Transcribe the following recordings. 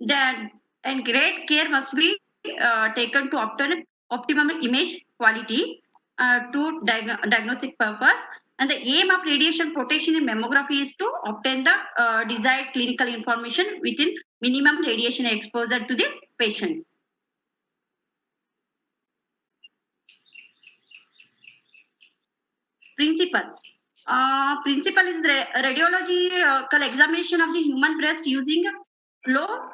That and great care must be taken to obtain optimum image quality to diagnostic purpose. And the aim of radiation protection in mammography is to obtain the desired clinical information within minimum radiation exposure to the patient. Principle. Principle is radiological examination of the human breast using low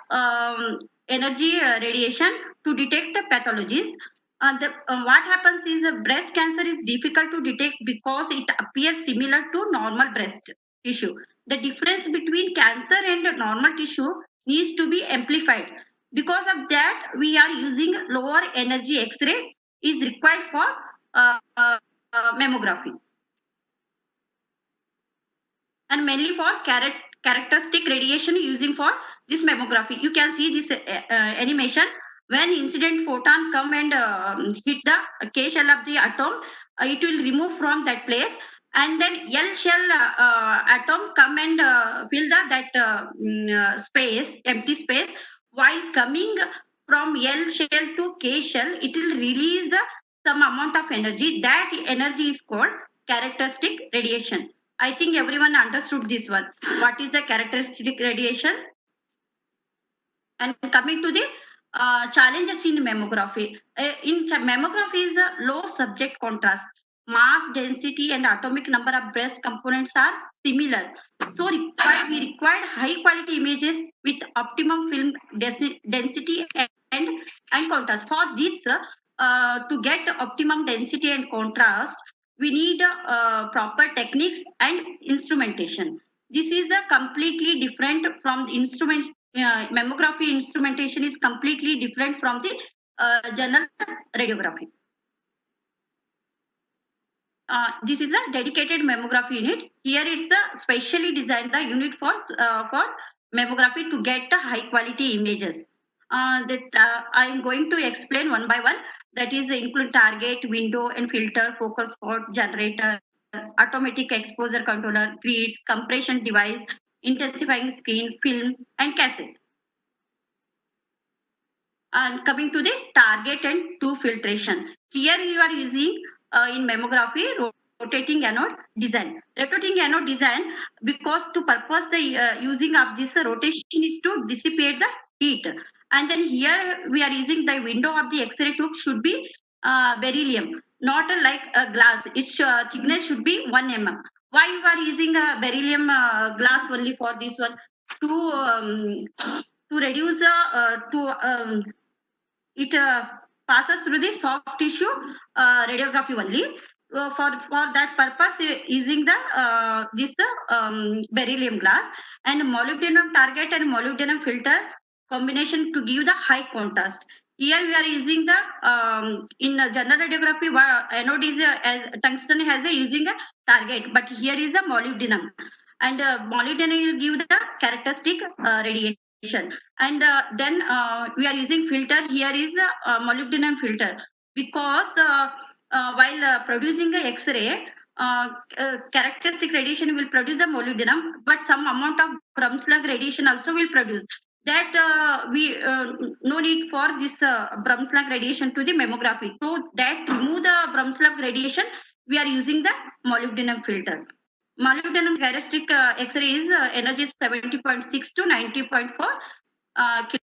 energy radiation to detect the pathologies. What happens is breast cancer is difficult to detect because it appears similar to normal breast tissue. The difference between cancer and normal tissue needs to be amplified. Because of that, we are using lower energy X-rays is required for mammography, and mainly for characteristic radiation using for this mammography. You can see this animation when incident photon come and hit the K shell of the atom, it will remove from that place, and then L shell atom come and fill that space, empty space. While coming from L shell to K shell, it will release some amount of energy. That energy is called characteristic radiation. I think everyone understood this one. What is the characteristic radiation? And coming to the challenges in mammography. Mammography is a low subject contrast. Mass density and atomic number of breast components are similar. So we required high quality images with optimum film density and contrast. For this, to get optimum density and contrast, we need proper techniques and instrumentation. This is a completely different from the instrument. Mammography instrumentation is completely different from the general radiography. This is a dedicated mammography unit. Here it's a specially designed the unit for mammography to get the high quality images. That I am going to explain one by one. That is include target, window, and filter, focus spot, generator, automatic exposure controller, grids, compression device, intensifying screen, film, and cassette. And coming to the target and tube filtration. Here you are using in mammography rotating anode design. Rotating anode design because to purpose the using of this rotation is to dissipate the heat. And then here we are using the window of the X-ray tube should be beryllium, not like a glass. Its thickness should be 1 mm. Why you are using a beryllium glass only for this one? To reduce it passes through the soft tissue radiography only. For that purpose, using the this beryllium glass and molybdenum target and molybdenum filter combination to give the high contrast. Here we are using the in general radiography anode is as tungsten has a using a target, but here is a molybdenum, and molybdenum will give the characteristic radiation. And then we are using filter. Here is a molybdenum filter because while producing a X-ray, characteristic radiation will produce the molybdenum, but some amount of Brahmslug radiation also will produce. That we no need for this Brahmslug radiation to the mammography. So that remove the Brahmslug radiation, we are using the molybdenum filter. Molybdenum characteristic X-ray is energy is 70.6 to 90.4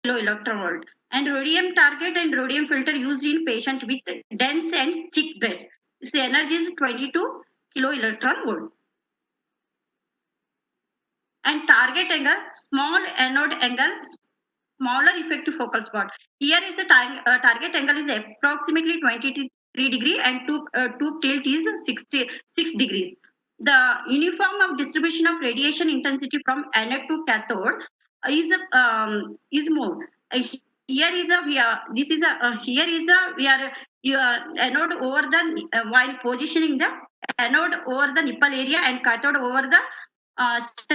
kilo electron volt. And rhodium target and rhodium filter used in patient with dense and thick breast. Its energy is 22 kilo electron volt. And target angle, small anode angle, smaller effective focal spot. Here is the target angle is approximately 23 degree and tube tilt is 66 degrees. The uniform of distribution of radiation intensity from anode to cathode is more. Here is a we are this is a here is a we are anode over the while positioning the anode over the nipple area and cathode over the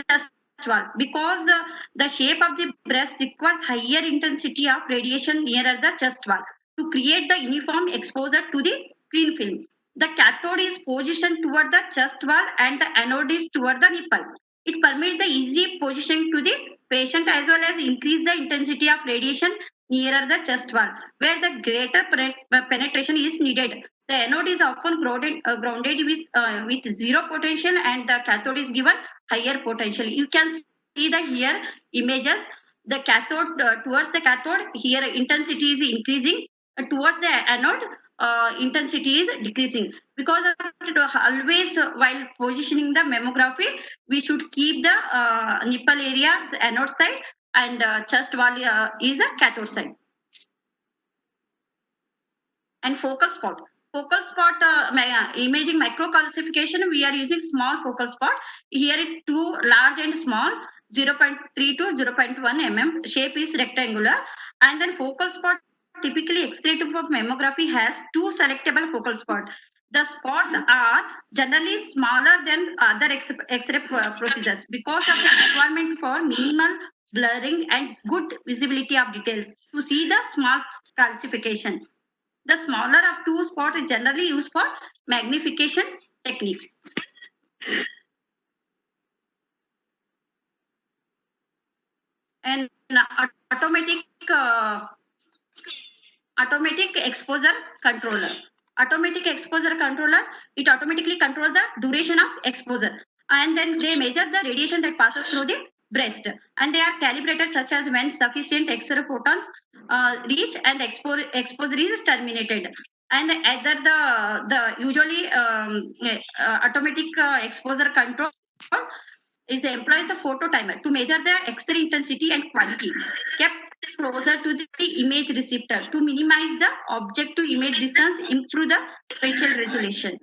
chest wall, because the shape of the breast requires higher intensity of radiation nearer the chest wall to create the uniform exposure to the clean film. The cathode is positioned toward the chest wall and the anode is toward the nipple. It permits the easy positioning to the patient as well as increase the intensity of radiation nearer the chest wall, where the greater penetration is needed. The anode is often grounded with zero potential, and the cathode is given higher potential. You can see the here images. The cathode towards the cathode here intensity is increasing. Towards the anode intensity is decreasing. Because of it, always while positioning the mammography, we should keep the nipple area the anode side and chest wall is a cathode side. And focal spot. Focal spot imaging microcalcification, we are using small focal spot. Here it two large and small, 0.3 to 0.1 mm. Shape is rectangular. And then focal spot, typically X-ray tube of mammography has two selectable focal spot. The spots are generally smaller than other X-ray procedures because of the requirement for minimal blurring and good visibility of details to see the small calcification. The smaller of two spots is generally used for magnification techniques. And automatic automatic exposure controller. Automatic exposure controller, it automatically controls the duration of exposure, and then they measure the radiation that passes through the breast, and they are calibrated such as when sufficient X-ray photons reach and exposure is terminated. And either the usually automatic exposure control is employs a photo timer to measure the X-ray intensity and quality, kept closer to the image receptor to minimize the object to image distance, improve the spatial resolution.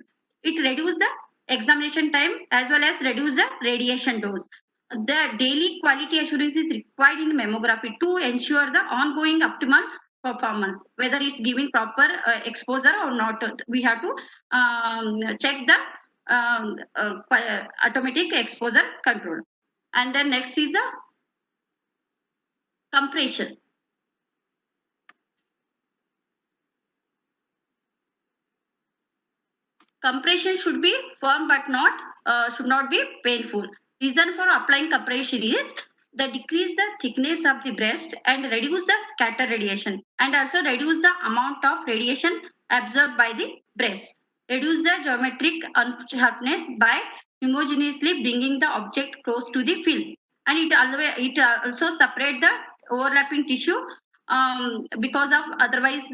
It reduces the examination time as well as reduce the radiation dose. The daily quality assurance is required in mammography to ensure the ongoing optimal performance, whether it's giving proper exposure or not. We have to check the automatic exposure control. And then next is the compression. Compression should be firm but not should not be painful. Reason for applying compression is the decrease the thickness of the breast and reduce the scatter radiation, and also reduce the amount of radiation absorbed by the breast. Reduce the geometric unsharpness by homogeneously bringing the object close to the field, and it also separate the overlapping tissue because of otherwise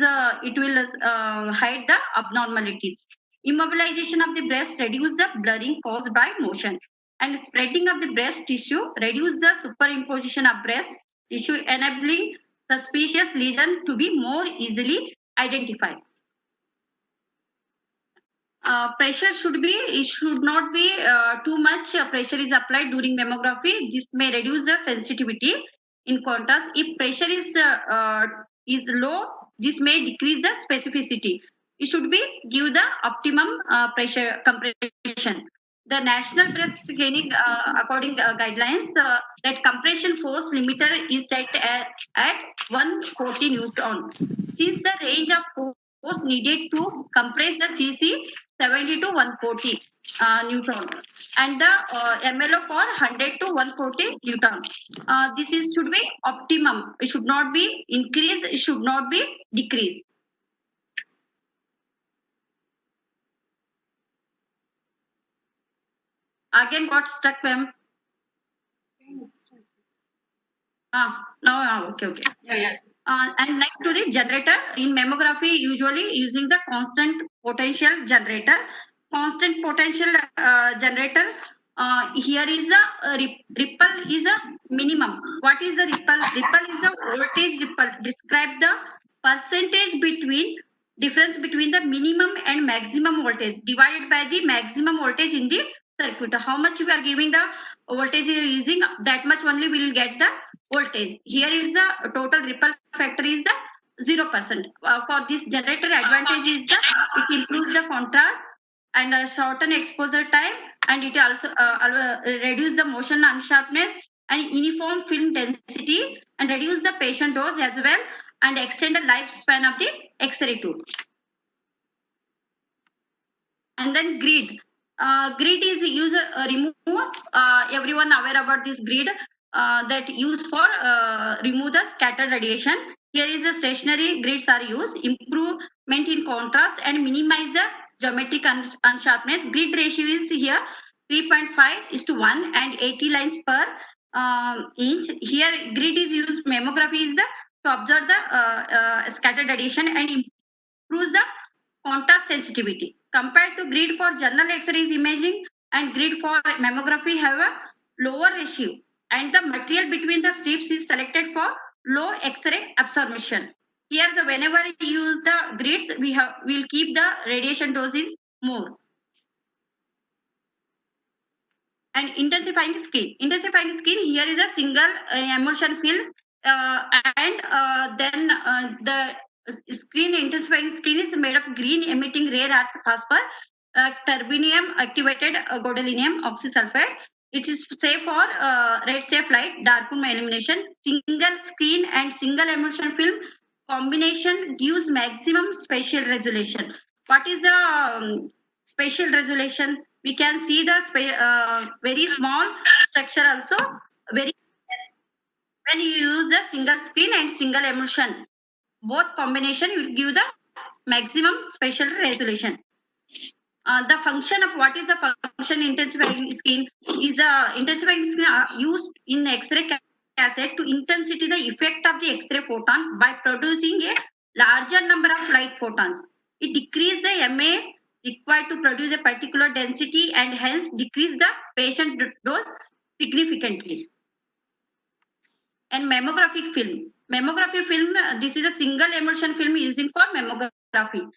it will hide the abnormalities. Immobilization of the breast reduce the blurring caused by motion, and spreading of the breast tissue reduce the superimposition of breast tissue, enabling suspicious lesion to be more easily identified. Pressure it should not be too much pressure is applied during mammography. This may reduce the sensitivity. In contrast, if pressure is low, this may decrease the specificity. It should be give the optimum pressure compression. The National Breast Screening, according guidelines, that compression force limiter is set at 140 Newton. Since the range of force needed to compress the CC 70 to 140 Newton, and the MLO for 100 to 140 Newton. This is should be optimum. It should not be increased. It should not be decreased. Again, got stuck, ma'am. Now, okay, okay. Yes. And next to the generator, in mammography, usually using the constant potential generator. Constant potential generator. Here is a ripple is a minimum. What is the ripple? Ripple is the voltage ripple. Describe the percentage between difference between the minimum and maximum voltage divided by the maximum voltage in the circuit. How much you are giving the voltage you are using, that much only we will get the voltage. Here is the total ripple factor is the 0%. For this generator, advantage is the it improves the contrast and shorten exposure time, and it also reduce the motion unsharpness and uniform film density, and reduce the patient dose as well, and extend the lifespan of the X-ray tube. And then grid. Grid is used remove. Everyone aware about this grid that used for remove the scattered radiation. Here is the stationary grids are used, improvement in contrast and minimize the geometric unsharpness. Grid ratio is here 3.5 is to 1 and 80 lines per inch. Here grid is used, mammography is the to observe the scattered radiation and improves the contrast sensitivity. Compared to grid for general X-rays imaging and grid for mammography have a lower ratio, and the material between the strips is selected for low X-ray absorption. Here, the whenever you use the grids, we'll keep the radiation doses more. And intensifying skin. Intensifying skin, here is a single emulsion film, and then the screen intensifying skin is made of green emitting rare earth phosphor, terbium activated gadolinium oxysulfate. It is safe for red safe light, darkroom illumination. Single screen and single emulsion film combination gives maximum spatial resolution. What is the spatial resolution? We can see the very small structure also. Very when you use the single screen and single emulsion, both combination will give the maximum spatial resolution. The function of what is the function intensifying skin is the intensifying skin used in X-ray cassette to intensity the effect of the X-ray photons by producing a larger number of light photons. It decreases the MA required to produce a particular density and hence decrease the patient dose significantly. And mammographic film. Mammography film, this is a single emulsion film using for mammography.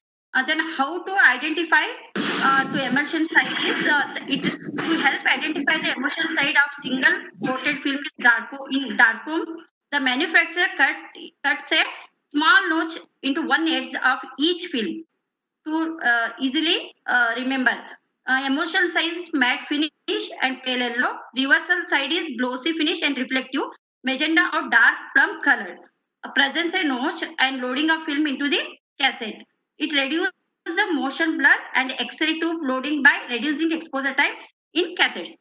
Then how to identify to emulsion side is it is to help identify the emulsion side of single coated film is in darkroom. The manufacturer cuts a small notch into one edge of each film to easily remember. Emulsion size matte finish and pale yellow. Reversal side is glossy finish and reflective magenta or dark plum colored. Presents a notch and loading of film into the cassette. It reduces the motion blur and X-ray tube loading by reducing exposure time in cassettes.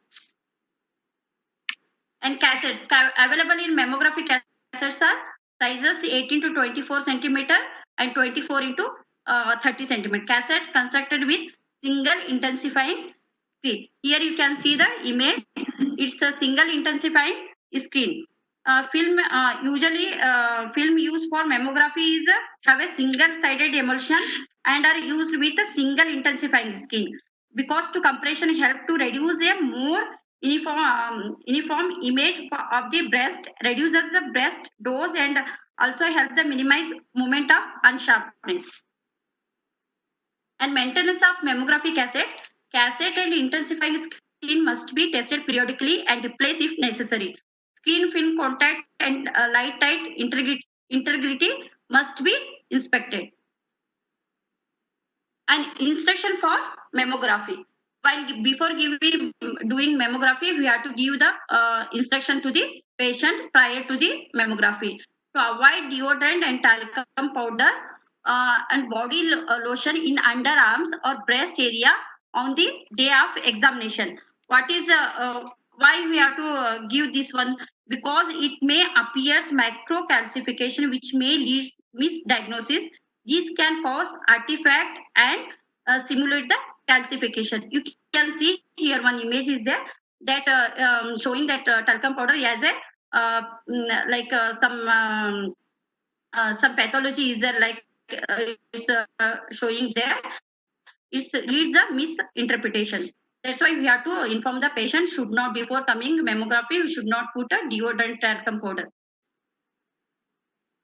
And cassettes available in mammography cassettes are sizes 18 to 24 centimeter and 24 into 30 centimeter. Cassette constructed with single intensifying screen. Here you can see the image. It's a single intensifying screen. Film usually film used for mammography is have a single-sided emulsion and are used with a single intensifying screen because to compression help to reduce a more uniform image of the breast, reduces the breast dose and also help the minimize moment of unsharpness. And maintenance of mammography cassette and intensifying screen must be tested periodically and replaced if necessary. Skin film contact and light tight integrity must be inspected. And instruction for mammography. While before doing mammography, we have to give the instruction to the patient prior to the mammography to avoid deodorant and talcum powder and body lotion in underarms or breast area on the day of examination. What is why we have to give this one? Because it may appears macrocalcification, which may lead misdiagnosis. This can cause artifact and simulate the calcification. You can see here one image is there that showing that talcum powder has a like some pathology is there like it's showing there. It leads a misinterpretation. That's why we have to inform the patient should not before coming mammography we should not put a deodorant talcum powder.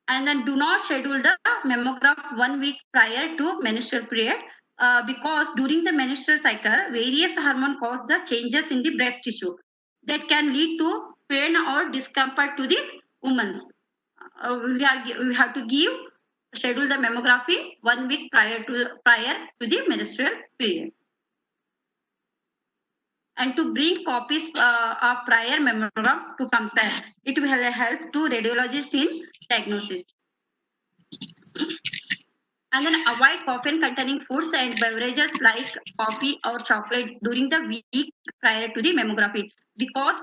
And then do not schedule the mammograph 1 week prior to menstrual period because during the menstrual cycle, various hormone cause the changes in the breast tissue that can lead to pain or discomfort to the women. We have to give schedule the mammography 1 week prior to the menstrual period. And to bring copies of prior mammogram to compare. It will help to radiologist in diagnosis. And then avoid caffeine containing foods and beverages like coffee or chocolate during the week prior to the mammography, because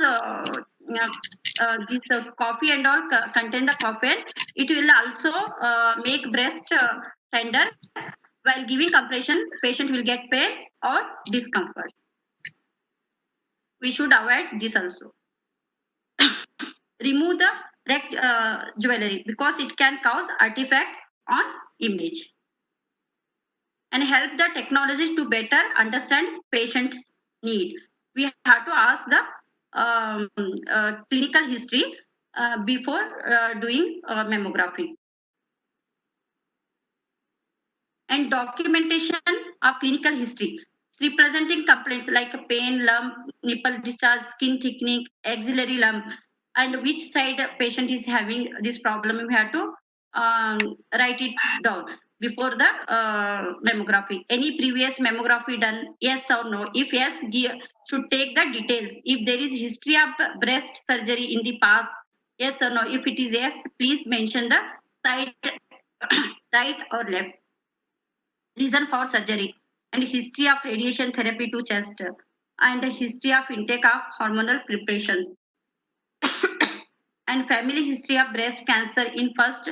this coffee and all contain the caffeine. It will also make breast tender. While giving compression, patient will get pain or discomfort. We should avoid this also. Remove the wrecked jewelry because it can cause artifact on image, and help the technology to better understand patient's need. We have to ask the clinical history before doing mammography. And documentation of clinical history, representing complaints like pain, lump, nipple discharge, skin thickening, axillary lump, and which side patient is having this problem. We have to write it down before the mammography. Any previous mammography done, yes or no? If yes, should take the details. If there is history of breast surgery in the past, yes or no? If it is yes, please mention the side, right or left, reason for surgery, and history of radiation therapy to chest, and the history of intake of hormonal preparations, and family history of breast cancer in first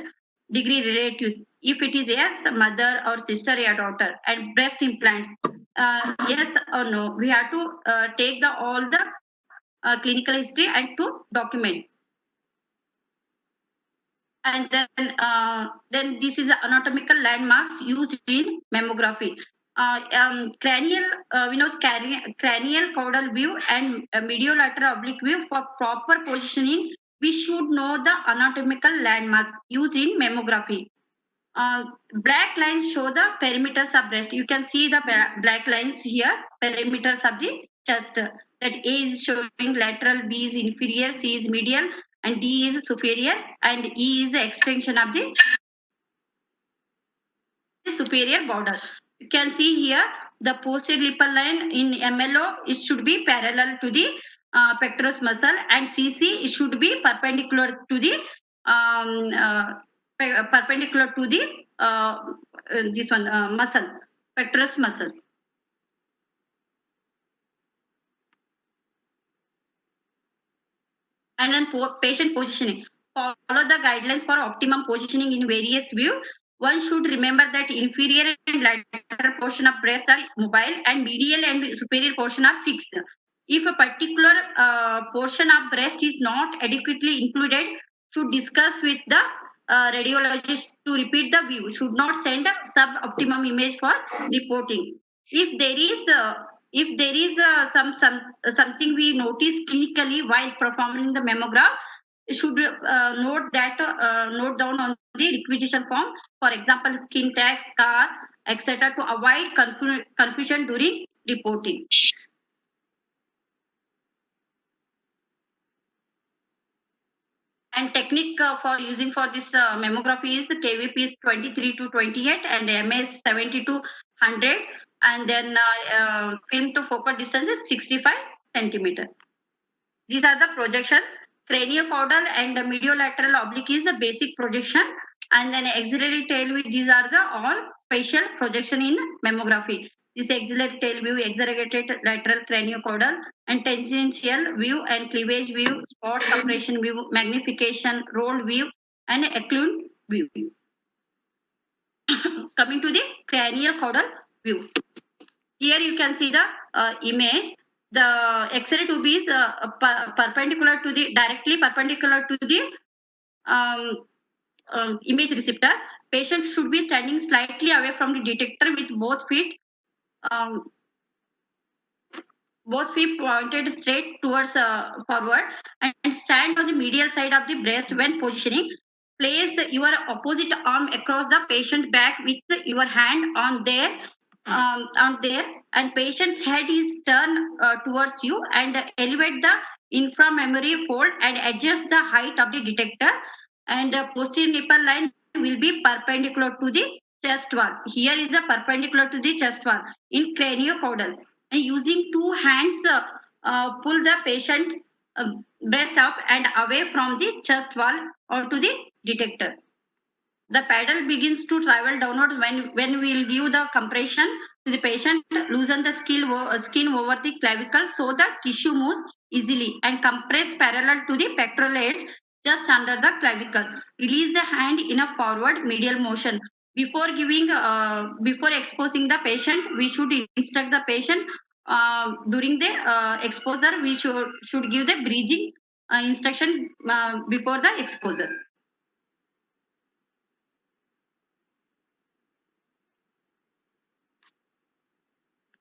degree relatives. If it is yes, mother or sister or daughter, and breast implants, yes or no. We have to take the all the clinical history and to document. And then this is anatomical landmarks used in mammography. Cranial, cranial caudal view and mediolateral oblique view. For proper positioning, we should know the anatomical landmarks used in mammography. uh, Black lines show the perimeters of breast. You can see the black lines here, perimeters of the chest. That A is showing lateral, B is inferior, C is medial, and D is superior, and E is the extension of the superior border. You can see here the posterior lipal line in MLO, it should be parallel to the pectoralis muscle, and CC it should be perpendicular to the perpendicular to the this one muscle, pectoralis muscle. And then patient positioning. Follow the guidelines for optimum positioning in various view. One should remember that inferior and lateral portion of breast are mobile, and medial and superior portion are fixed. If a particular portion of breast is not adequately included, should discuss with the radiologist to repeat the view. Should not send a suboptimum image for reporting. If there is something we notice clinically while performing the mammograph, should note down on the requisition form. For example, skin tags, scar, etc., to avoid confusion during reporting. And technique for using for this mammography is KVP is 23 to 28 and MS 70 to 100, and then film to focal distance is 65 centimeter. These are the projections. Craniocaudal and the mediolateral oblique is the basic projection, and then axillary tail view. These are the all spatial projection in mammography. This axillary tail view, exaggerated lateral craniocaudal, and tangential view and cleavage view, spot compression view, magnification, roll view, and occlusion view. Coming to the cranial caudal view. Here you can see the image. The X-ray tube is perpendicular to the directly perpendicular to the um, image receptor. Patient should be standing slightly away from the detector with um, both feet pointed straight towards forward, and stand on the medial side of the breast when positioning. Place your opposite arm across the patient back with your hand on there, and patient's head is turned towards you, and elevate the inframammary fold and adjust the height of the detector, and posterior nipple line will be perpendicular to the chest wall. Here is a perpendicular to the chest wall in craniocaudal, and using two hands pull the patient breast up and away from the chest wall or to the detector. The paddle begins to travel downward when we will give the compression to the patient, loosen the skin over the clavicle so the tissue moves easily and compress parallel to the pectoral edge just under the clavicle. Release the hand in a forward medial motion. Before exposing the patient, we should instruct the patient during the exposure. We should give the breathing instruction before the exposure.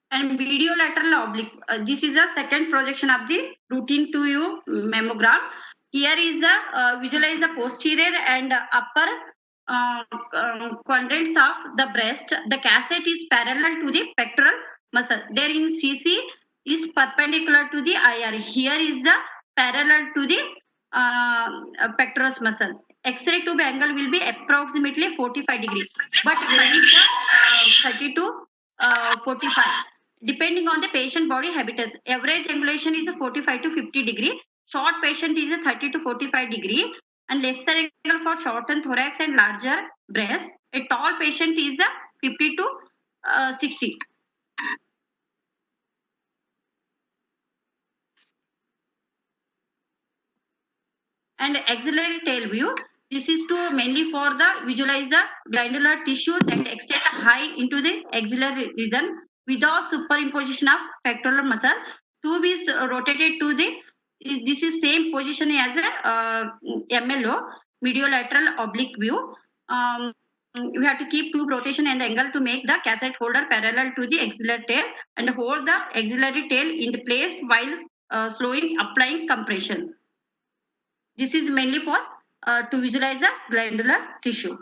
And video lateral oblique. This is a second projection of the routine 2U mammogram. Here is the visualize the posterior and upper quadrants of the breast. The cassette is parallel to the pectoral muscle. There in CC is perpendicular to the IR. Here is the parallel to the pectoral muscle. X-ray tube angle will be approximately 45 degrees. But where is the 30 to 45? Depending on the patient body habitus. Average angulation is a 45 to 50 degree. Short patient is a 30 to 45 degree, and lesser angle for shortened thorax and larger breast. A tall patient is a 50 to 60. And axillary tail view. This is to mainly for the visualize the glandular tissue that extend high into the axillary region without superimposition of pectoral muscle. Tube is rotated to the this is same position as a MLO, mediolateral oblique view. We have to keep tube rotation and angle to make the cassette holder parallel to the axillary tail and hold the axillary tail in place while slowing applying compression. This is mainly for to visualize the glandular tissue.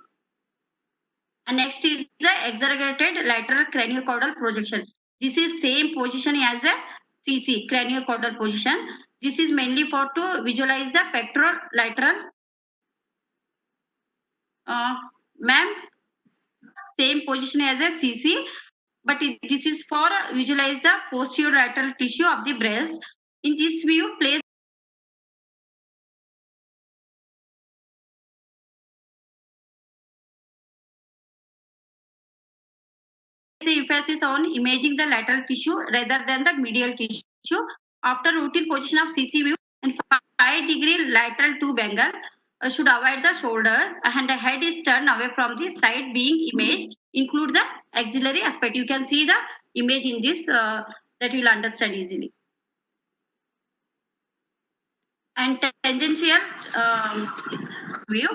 And next is the exaggerated lateral craniocaudal projection. This is same position as a CC, craniocaudal position. This is mainly for to visualize the pectoral lateral. Ma'am, same position as a CC, but this is for visualize the posterior lateral tissue of the breast. In this view, place the emphasis on imaging the lateral tissue rather than the medial tissue. After routine position of CC view and 5-degree lateral tube angle should avoid the shoulders and the head is turned away from the side being imaged. Include the axillary aspect. You can see the image in this that you will understand easily. And tangential view.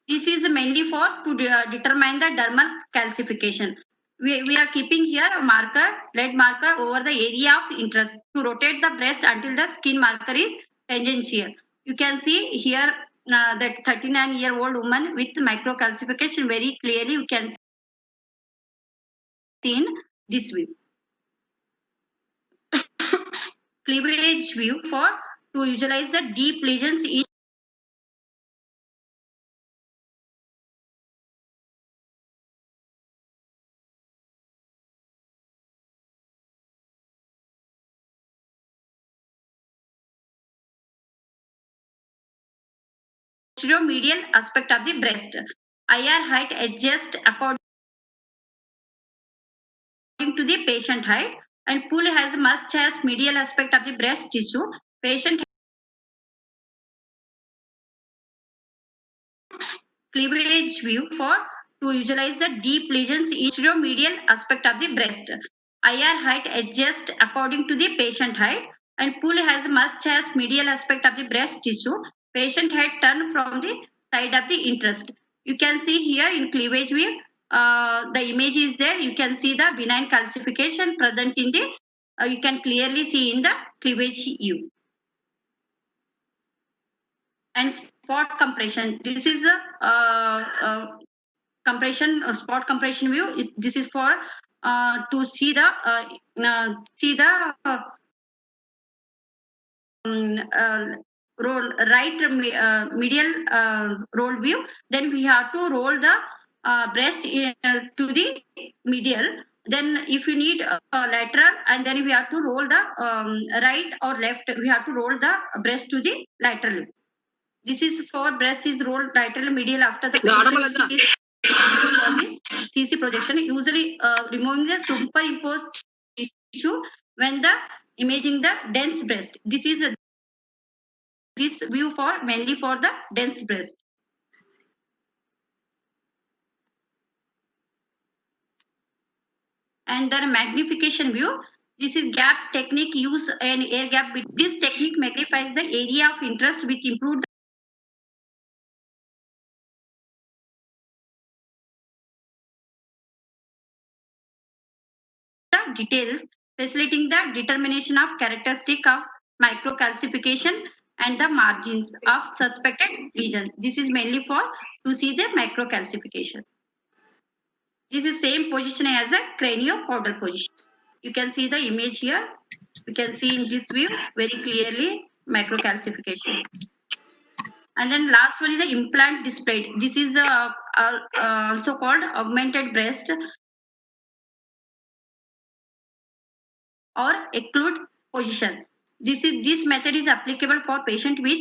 This is mainly for to determine the dermal calcification. We are keeping here a marker, red marker over the area of interest to rotate the breast until the skin marker is tangential. You can see here that 39-year-old woman with microcalcification very clearly. You can see in this view. Cleavage view for to visualize the deep lesions in medial aspect of the breast. IR height adjust according to the patient height, and pull has much as medial aspect of the breast tissue. Patient cleavage view for to visualize the deep lesions in medial aspect of the breast. IR height adjust according to the patient height, and pull has much as medial aspect of the breast tissue. Patient head turn from the side of the interest. You can see here in cleavage view, the image is there. You can see the benign calcification present in the. You can clearly see in the cleavage view. And spot compression. This is a compression spot compression view. This is for to see the roll right medial roll view. Then we have to roll the breast to the medial. Then if you need lateral, and then we have to roll the right or left. We have to roll the breast to the lateral. This is for breast is rolled lateral medial after the CC projection, usually removing the superimposed tissue when the imaging the dense breast. This is this view for mainly for the dense breast. And the magnification view, this is gap technique, use an air gap. This technique magnifies the area of interest which improved the details, facilitating the determination of characteristic of microcalcification and the margins of suspected lesion. This is mainly for to see the microcalcification. This is same position as a craniocaudal position. You can see the image here. You can see in this view very clearly microcalcification. And then last one is the implant displayed. This is also called augmented breast or occlude position. This method is applicable for patient with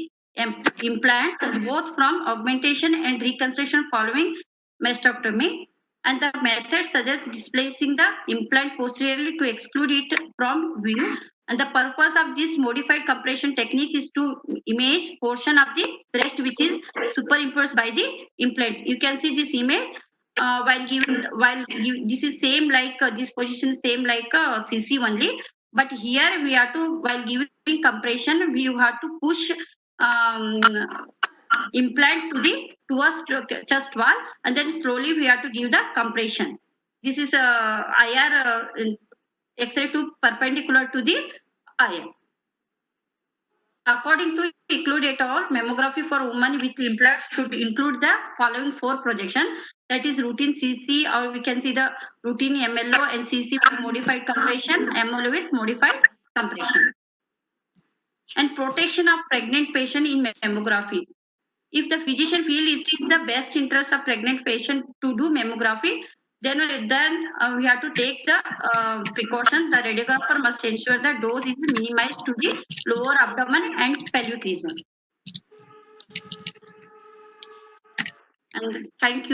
implants both from augmentation and reconstruction following mastectomy. And the method suggests displacing the implant posteriorly to exclude it from view. And the purpose of this modified compression technique is to image portion of the breast which is superimposed by the implant. You can see this image this is same like this position same like CC only, but here we have to while giving compression we have to push um, implant to the towards chest wall, and then slowly we have to give the compression. This is IR X-ray to perpendicular to the eye. According to Eclude et al., mammography for women with implants should include the following four projections. That is routine CC, or we can see the routine MLO and CC with modified compression, MLO with modified compression. And protection of pregnant patient in mammography. If the physician feels it is the best interest of pregnant patient to do mammography, then we have to take the precaution. The radiographer must ensure the dose is minimized to the lower abdomen and pelvic region. And thank you.